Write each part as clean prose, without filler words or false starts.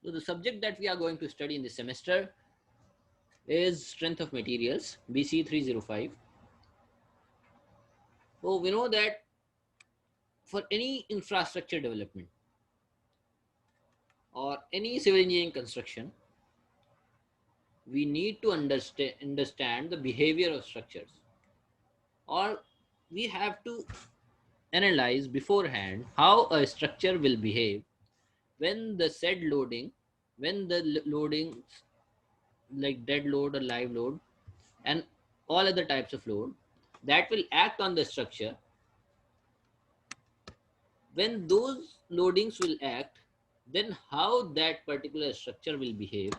So the subject that we are going to study in this semester is strength of materials, BC 305. So we know that for any infrastructure development or any civil engineering construction, we need to understand the behavior of structures, or we have to analyze beforehand how a structure will behave when the said loading, when the loading like dead load or live load and all other types of load that will act on the structure, when those loadings will act, then how that particular structure will behave.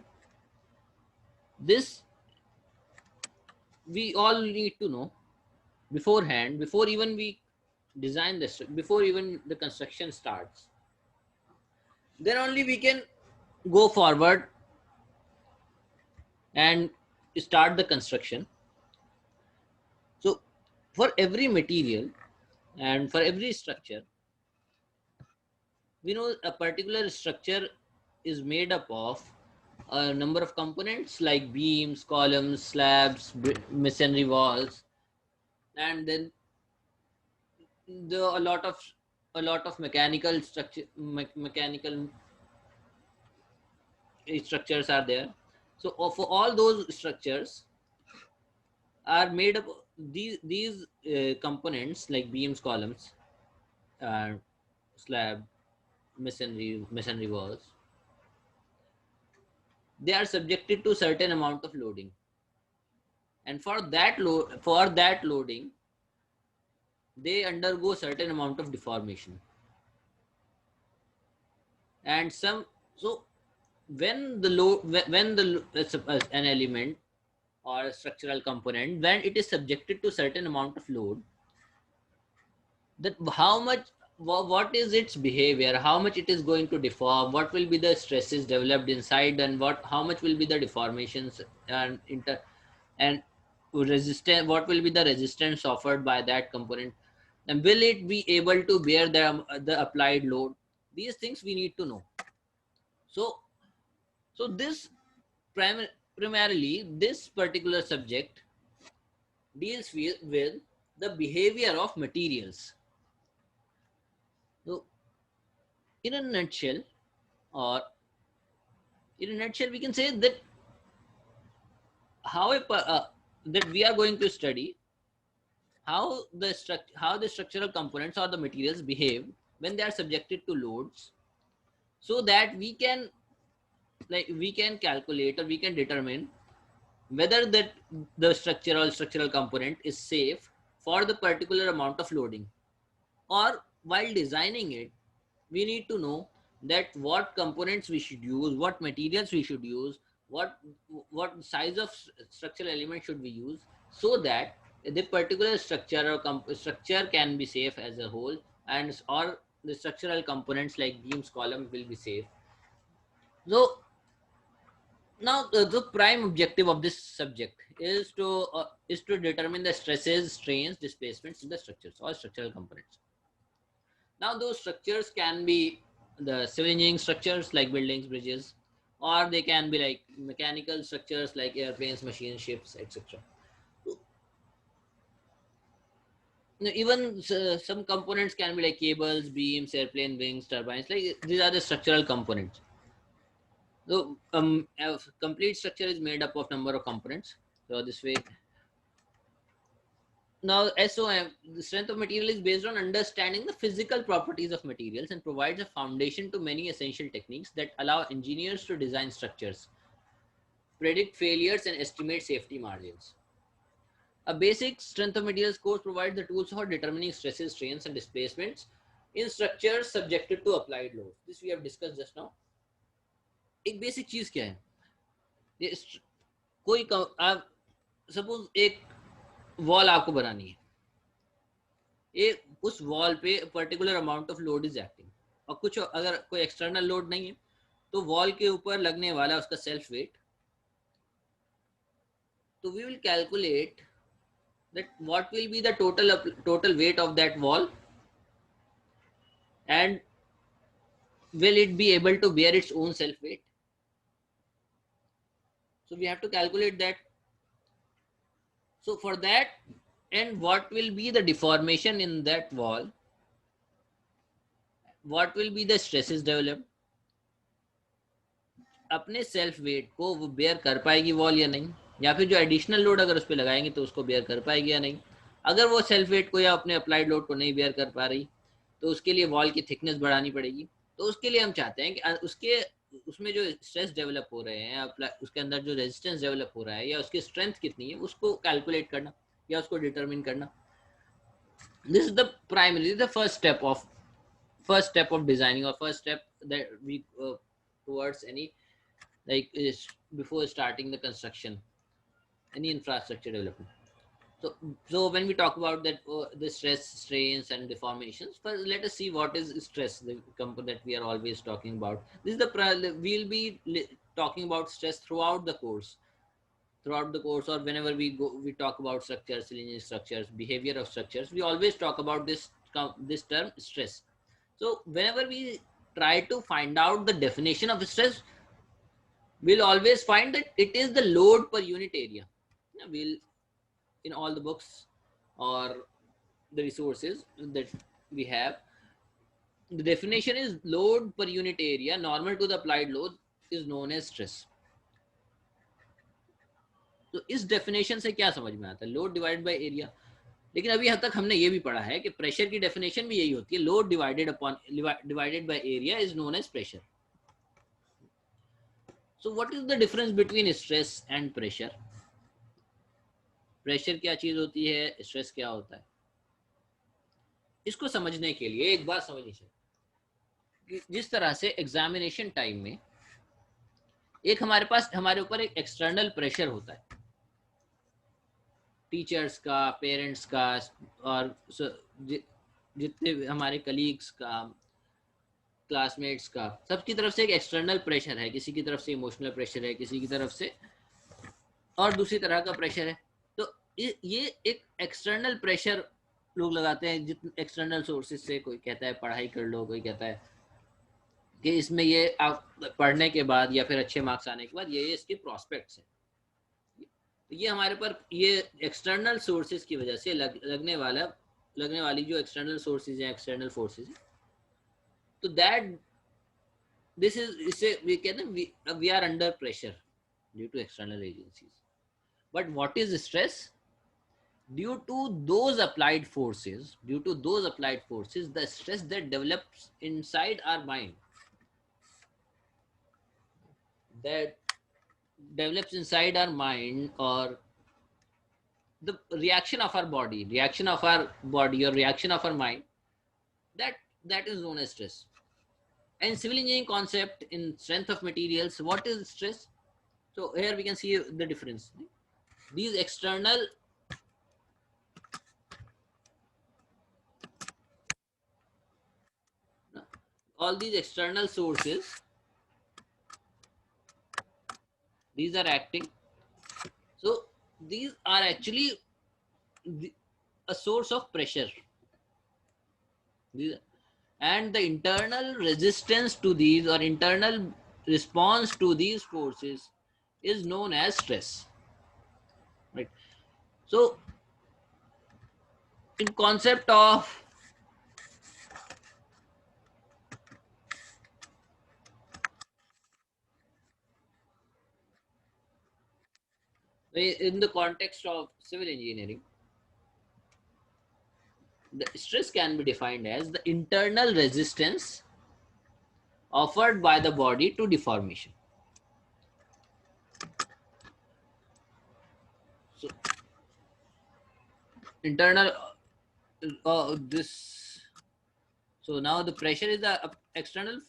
This we all need to know beforehand, before even we design this, before even the construction starts. Then only we can go forward and start the construction. So for every material and for every structure, we know a particular structure is made up of a number of components like beams, columns, slabs, masonry walls, and then a lot of mechanical structure, mechanical structures are there. So for all those structures are made up, these components like beams, columns, uh, slab, masonry walls, they are subjected to certain amount of loading, and for that loading they undergo certain amount of deformation and some. So when the load, when the an element or a structural component, when it is subjected to certain amount of load, that how much, what is its behavior, how much it is going to deform, what will be the stresses developed inside, and how much will be the deformations and and resistance, what will be the resistance offered by that component, and will it be able to bear the applied load. These things we need to know. So so this primarily this particular subject deals with the behavior of materials. So in a nutshell, or we can say that that we are going to study how the structural components or the materials behave when they are subjected to loads, so that we can calculate, or we can determine whether the structural component is safe for the particular amount of loading. Or while designing it, we need to know that what components we should use, what materials we should use, what what size of structural element should we use, so that the particular structure or structure can be safe as a whole, and or the structural components like beams, columns will be safe. So now the prime objective of this subject is to determine the stresses, strains, displacements in the structures or structural components. Now those structures can be the civil engineering structures like buildings, bridges, or they can be like mechanical structures like airplanes, machines, ships, etc. Even some components can be like cables, beams, airplane wings, turbines. Like these are the structural components. So a complete structure is made up of number of components. So this way. Now, SOM, the strength of material is based on understanding the physical properties of materials and provides a foundation to many essential techniques that allow engineers to design structures, predict failures, and estimate safety margins. A basic strength of materials course provides the tools for determining stresses, strains, and displacements in structures subjected to applied loads. This we have discussed just now. एक basic चीज क्या है, ये कोई आप suppose एक wall आपको बनानी है, ये उस वॉल पे particular amount of load is acting, और कुछ अगर कोई एक्सटर्नल लोड नहीं है तो वॉल के ऊपर लगने वाला उसका सेल्फ वेट. तो we will calculate that what will be the total weight of that wall, and will it be able to bear its own self weight. So we have to calculate that. So for that, and what will be the deformation in that wall, what will be the stresses developed, अपने self weight को वो bear कर पाएगी wall या नहीं, या फिर जो एडिशनल लोड अगर उस पर लगाएंगे तो उसको बेयर कर पाएगी या नहीं. अगर वो सेल्फ वेट को या अपने अप्लाइड लोड को नहीं बेयर कर पा रही तो उसके लिए वॉल की थिकनेस बढ़ानी पड़ेगी. तो उसके लिए हम चाहते हैं कि उसके उसमें जो स्ट्रेस डेवलप हो रहे हैं, उसके अंदर जो रेजिस्टेंस डेवलप हो रहा है या उसकी स्ट्रेंथ कितनी है उसको कैलकुलेट करना या उसको डिटरमिन करना. This is the primary the first step of designing, or first step that we towards any, like, is before starting the construction, any infrastructure development. So when we talk about that, the stress, strains and deformations, first let us see what is stress, the component that we are always talking about. This is the we'll be talking about stress throughout the course, or whenever we talk about structures, linear structures, behavior of structures, we always talk about this term stress. So whenever we try to find out the definition of stress, we'll always find that it is the load per unit area. We'll, in all the books or the resources that we have, the definition is load per unit area normal to the applied load is known as stress. तो इस definition से क्या समझ में आता है? Load divided by area. लेकिन अभी हद तक हमने ये भी पढ़ा है कि प्रेशर की डेफिनेशन भी यही होती है, load divided by area is known as pressure. So what is the difference between stress and pressure? Pressure क्या चीज होती है, स्ट्रेस क्या होता है? इसको समझने के लिए एक बात समझनी चाहिए कि जिस तरह से एग्जामिनेशन टाइम में एक हमारे ऊपर एक एक्सटर्नल प्रेशर होता है, टीचर्स का, पेरेंट्स का, और जितने हमारे कलीग्स का, क्लासमेट्स का, सबकी तरफ से एक एक्सटर्नल प्रेशर है. किसी की तरफ से इमोशनल प्रेशर है, किसी की तरफ से और दूसरी तरह का प्रेशर है. तो ये एक एक्सटर्नल प्रेशर लोग लगाते हैं जितने एक्सटर्नल सोर्सेज से. कोई कहता है पढ़ाई कर लो, कोई कहता है कि इसमें ये आप पढ़ने के बाद या फिर अच्छे मार्क्स आने के बाद ये इसके प्रॉस्पेक्ट्स हैं. ये हमारे पर ये एक्सटर्नल सोर्सेज की वजह से लगने वाली जो एक्सटर्नल सोर्सेज हैं, एक्सटर्नल फोर्सेज हैं, तो दैट दिस इज, इसे वी कहते हैं we are under pressure due to external agencies. But what is stress? Due to those applied forces, the stress that develops inside our mind, or the reaction of our body or reaction of our mind, that is known as stress. And civil engineering concept in strength of materials, what is stress? So here we can see the difference. These external all these external sources, these are acting. So these are actually a source of pressure. And the internal resistance to these, or internal response to these forces, is known as stress. Right. So in concept of in the context of civil engineering, the stress can be defined as the internal resistance offered by the body to deformation. So internal this, so now the pressure is the external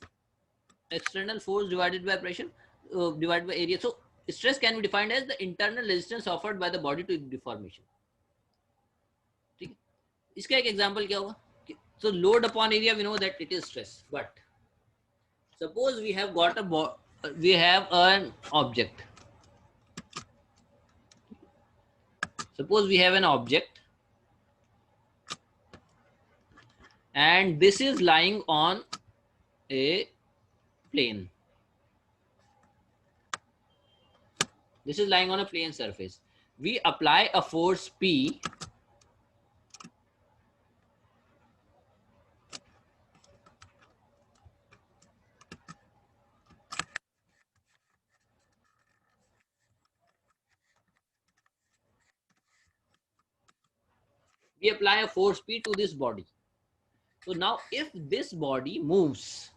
force divided by pressure divided by area. So stress can be defined as the internal resistance offered by the body to deformation. ठीक है, इसका एक example क्या होगा? So load upon area, we know that it is stress. But suppose we have got an object. Suppose we have an object and this is lying on a plane. This is lying on a plane surface. We apply a force P. We apply a force P to this body. So now if this body moves,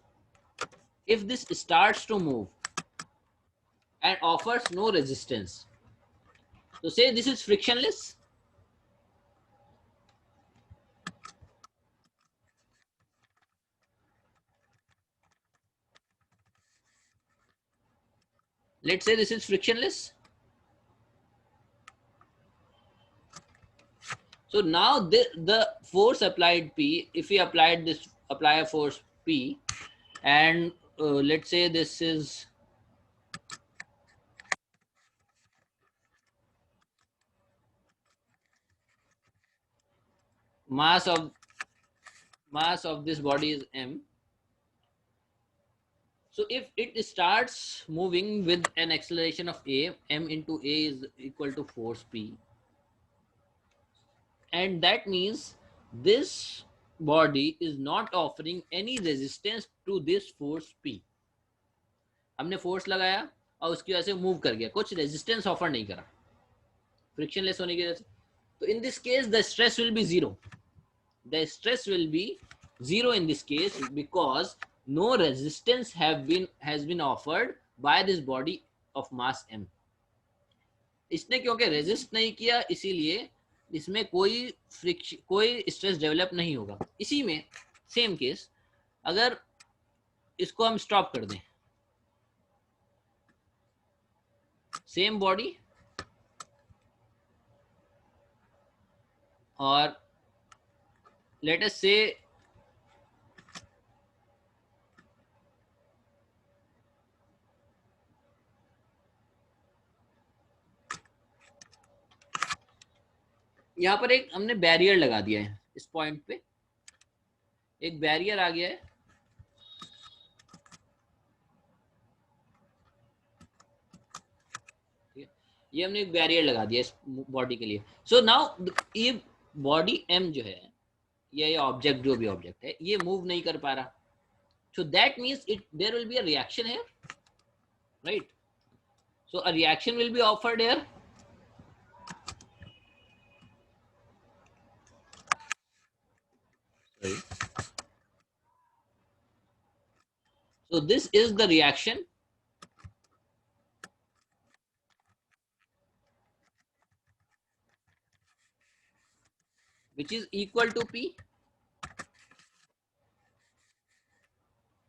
if this starts to move and offers no resistance, so say this is frictionless. Let's say this is frictionless. So now the force applied P, if we apply a force P, and let's say this is mass of this body is m. So if it starts moving with an acceleration of a, m into a is equal to force P, and that means this body is not offering any resistance to this force P. हमने force लगाया और उसकी वजह से move कर गया, कुछ resistance offer नहीं करा फ्रिक्शनलेस होने की वजह से. तो in this case the stress will be zero. The stress will be zero in this case because no resistance has been offered by this body of mass m. इसने क्योंकि resist नहीं किया इसीलिए इसमें कोई स्ट्रेस डेवलप नहीं होगा. इसी में सेम केस अगर इसको हम स्टॉप कर दें, सेम बॉडी और let us say यहाँ पर एक हमने बैरियर लगा दिया है, इस पॉइंट पे एक बैरियर आ गया है. ये हमने एक बैरियर लगा दिया इस बॉडी के लिए. सो नाउ ये बॉडी m जो है, ये ऑब्जेक्ट जो भी ऑब्जेक्ट है, ये मूव नहीं कर पा रहा. So that means it there will be a reaction here, right? So a reaction will be offered here. So this is the reaction which is equal to P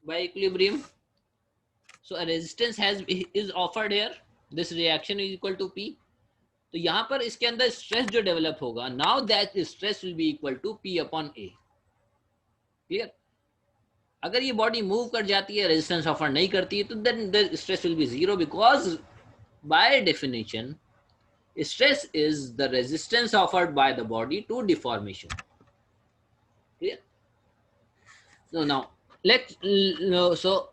by equilibrium. So a resistance is offered here. This reaction is equal to P. तो यहाँ पर इसके अंदर stress जो develop होगा, now that stress will be equal to P upon A. Clear? अगर ये body move कर जाती है, रेजिस्टेंस ऑफर नहीं करती है, तो then the stress will be zero because by definition stress is the resistance offered by the body to deformation. Clear? So now let's so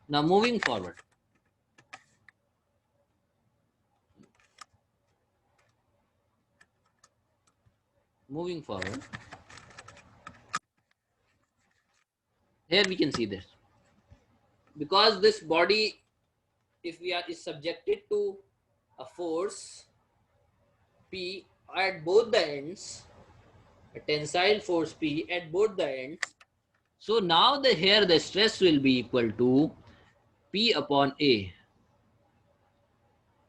now moving forward. Here we can see this. Because this body, if we are is subjected to a force P at both the ends, a tensile force P at both the ends, so now here the stress will be equal to P upon A.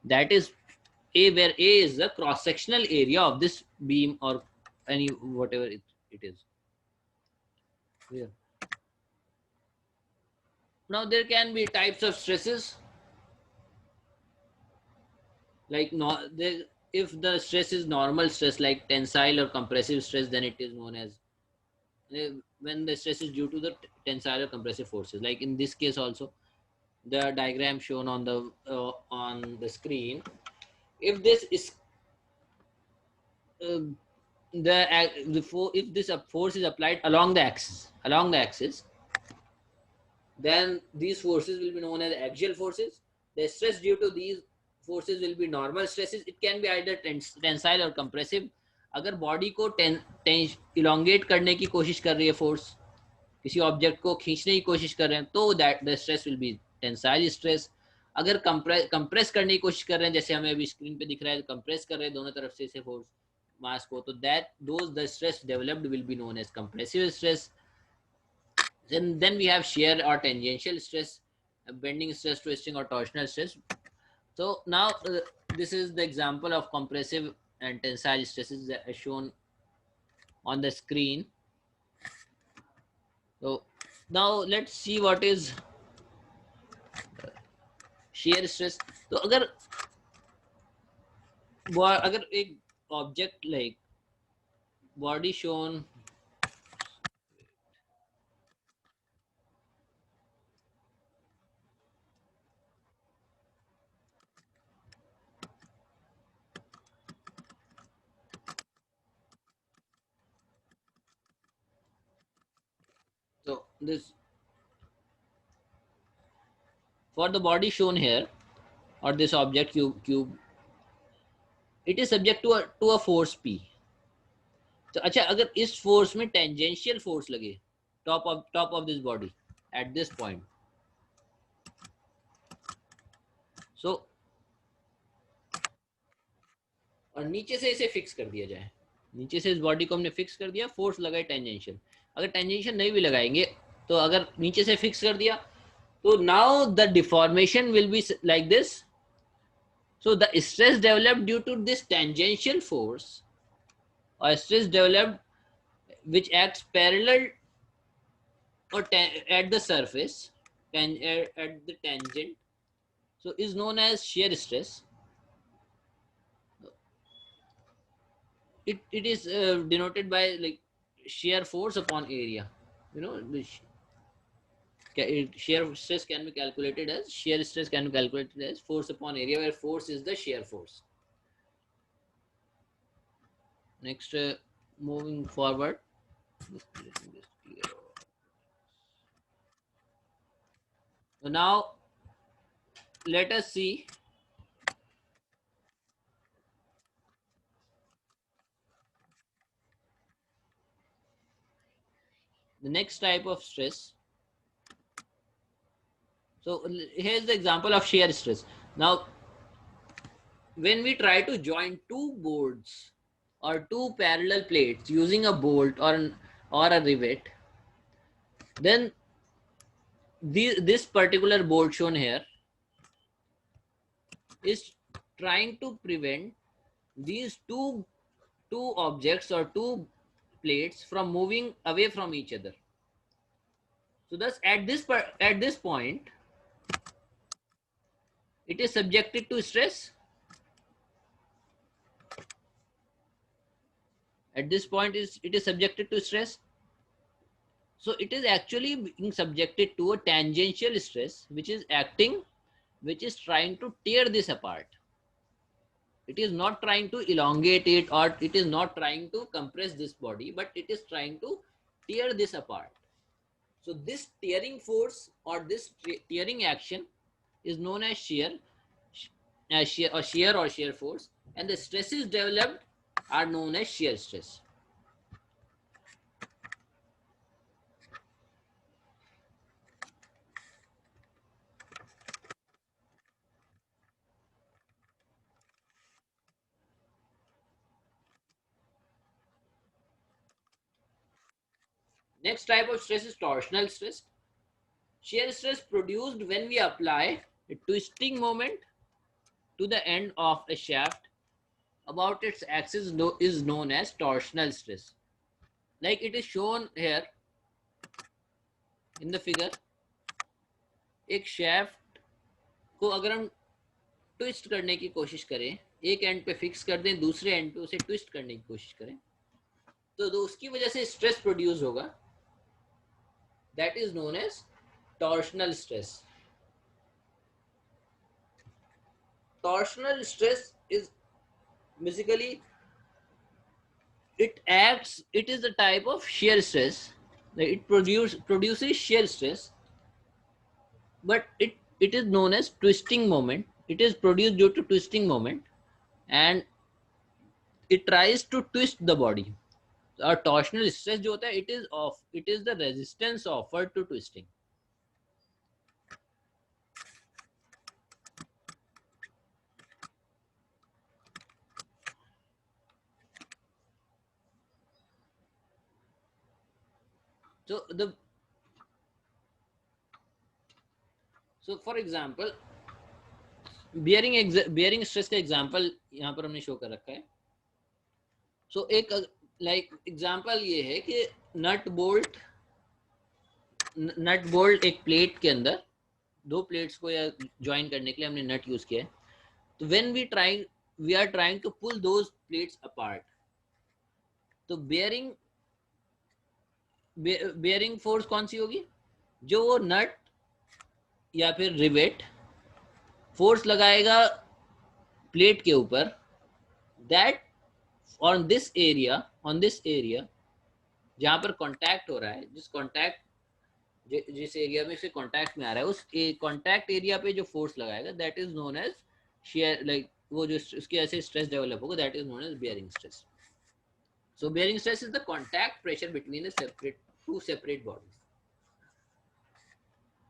That is A, where A is the cross-sectional area of this beam or any whatever it is. Yeah. Now there can be types of stresses. Like if the stress is normal stress like tensile or compressive stress, then it is known as when the stress is due to the tensile or compressive forces. Like in this case also, the diagram shown on the screen, if this is if this force is applied along the axis, then these forces will be known as axial forces. The stress due to these forces will be normal stresses. It can be either tensile or compressive. अगर body को elongate करने की कोशिश कर रही है force, किसी object को खींचने की कोशिश कर रहे हैं, तो that the stress will B tensile stress. अगर कंप्रेस करने की कोशिश कर रहे हैं, जैसे हमें अभी स्क्रीन पे दिख रहा है, कंप्रेस कर रहे हैं दोनों तरफ से इसे फोर्स मास को, तो that those the stress developed will be known as compressive stress. Then we have shear or tangential stress, bending stress, twisting or torsional stress. So now this is the example of compressive and tensile stresses that are shown on the screen. So now let's see what is shear stress. तो अगर एक object like body shown, so this for the body shown here, or this object cube, it is subject to a force P. तो अच्छा, अगर इस force में tangential force लगे top of this body at this point, so और नीचे से इसे फिक्स कर दिया जाए, नीचे से इस बॉडी को हमने फिक्स कर दिया, फोर्स लगाए टेंजेंशियल. अगर टेंजेंशियल नहीं भी लगाएंगे, तो अगर नीचे से फिक्स कर दिया, तो now the deformation will be like this. So the stress developed due to this tangential force, और stress developed which acts parallel or at the surface at the tangent, so is known as shear stress. It is denoted by like shear force upon area. You know, shear stress can be calculated as force upon area, where force is the shear force. Next, moving forward, so now let us see the next type of stress. So here's the example of shear stress. Now, when we try to join two boards or two parallel plates using a bolt or a rivet, then this particular bolt shown here is trying to prevent these two objects or two plates from moving away from each other. So thus at this point, it is subjected to stress. At this point it is subjected to stress. So it is actually being subjected to a tangential stress, which is trying to tear this apart. It is not trying to elongate it, or it is not trying to compress this body, but it is trying to tear this apart. So this tearing force or this tearing action is known as shear or shear force, and the stresses developed are known as shear stress. Next type of stress is torsional stress. Shear stress produced when we apply a twisting moment to the end of a shaft about its axis is known as torsional stress. Like it is shown here in the figure. एक shaft को अगर हम twist करने की कोशिश करें, एक and पे फिक्स कर दें, दूसरे एंड पे उसे ट्विस्ट करने की कोशिश करें, तो उसकी वजह से स्ट्रेस प्रोड्यूस होगा. That is known as torsional stress. Torsional stress is basically it is a type of shear stress. It produces shear stress but it is known as twisting moment. It is produced due to twisting moment, and it tries to twist the body. Our torsional stress जो होता है, it is the resistance offered to twisting. So the so for example, bearing stress का example यहाँ पर हमने show कर रखा है. So एक like example ये है कि नट बोल्ट एक प्लेट के अंदर, दो प्लेट्स को या ज्वाइन करने के लिए हमने नट यूज किया है. तो when we are trying to pull those plates apart, तो बेयरिंग फोर्स कौन सी होगी? जो वो नट या फिर रिवेट फोर्स लगाएगा प्लेट के ऊपर, दैट ऑन दिस एरिया जहां पर कांटेक्ट हो रहा है, जिस एरिया में से कांटेक्ट में आ रहा है, उस कांटेक्ट एरिया पे जो फोर्स लगाएगा, that is known as shear, like वो जो उसके ऐसे स्ट्रेस डेवलप होगा, that is known as bearing stress. So bearing stress is the contact pressure between two separate bodies.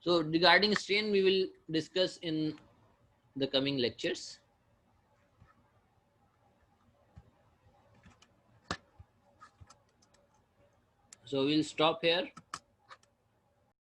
So regarding strain, we will discuss in the coming lectures. So we'll stop here.